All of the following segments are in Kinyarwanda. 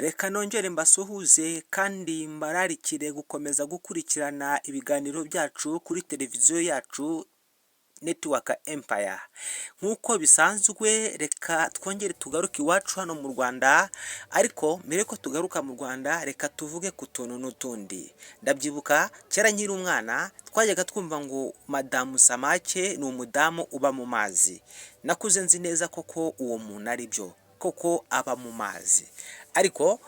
Reka nongere mbasuhuze kandi mbararikire gukomeza gukurikirana ibiganiro byacu kuri televiziyo yacu Network Empire. Nk'uko bisanzwe reka twongere tugaruke iwacu hano mu Rwanda, ariko mbere ko tugaruka mu Rwanda reka tuvuge ku tuntu n'utundi. Ndabyibuka kera nkiri umwana twajyaga twumva ngo madamusamake ni umudamu uba mu mazi. Nakuze nzi neza koko uwo muntu ari byo, koko aba mu mazi. Ariko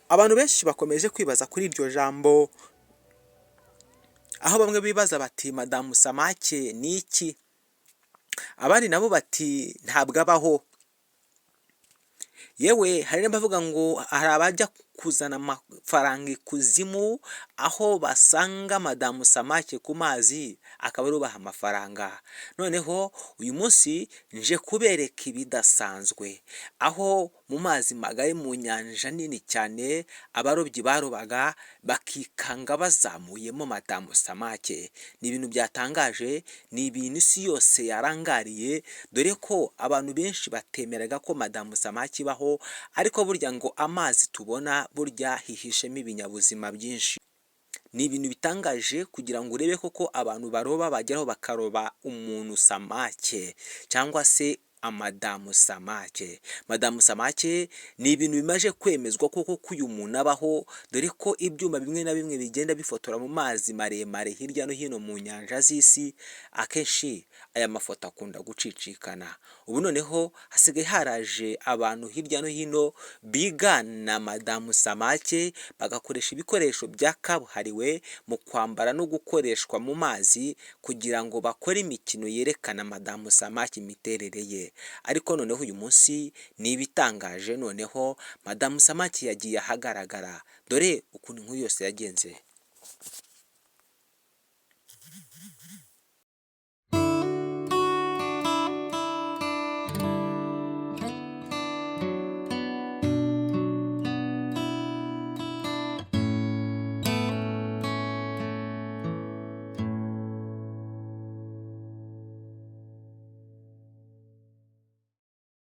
abantu benshi bakomeje kwibaza kuri iryo jambo, aho bamwe bibaza bati madamusamake ni iki, abandi nabo bati ntabwo abaho. Yewe hari n'abavuga ngo hari abajya kuzana amafaranga ikuzimu, aho basanga madamusamake ku mazi akaba ari ubaha amafaranga. Noneho uyu munsi nje kubereka ibidasanzwe, aho mu mazi magari mu nyanja nini cyane abarobyi barobaga bakikanga bazamuyemo madamusamake. Ni ibintu byatangaje, ni ibintu isi yose yarangariye, dore ko abantu benshi batemeraga ko madamusamake ibaho, ariko burya ngo amazi tubona burya hihishemo ibinyabuzima byinshi. Ni ibintu bitangaje kugira ngo urebe koko abantu baroba bageraho bakaroba umuntu samake cyangwa se amadamusamake. Madamusamake ni ibintu bimaje kwemezwa koko ko uyu muntu abaho, dore ko ibyuma bimwe na bimwe bigenda bifotora mu mazi maremare hirya no hino mu nyanja z'isi, akenshi aya mafoto akunda gucicikana. Ubu noneho hasigaye haraje abantu hirya no hino bigana madamusamake, bagakoresha ibikoresho bya kabuhariwe mu kwambara no gukoreshwa mu mazi kugira ngo bakore imikino yerekana madamusamake imiterere ye. Ariko noneho uyu munsi ni ibitangaje, noneho madamusamake yagiye ahagaragara, dore ukuntu inkuru yose yagenze.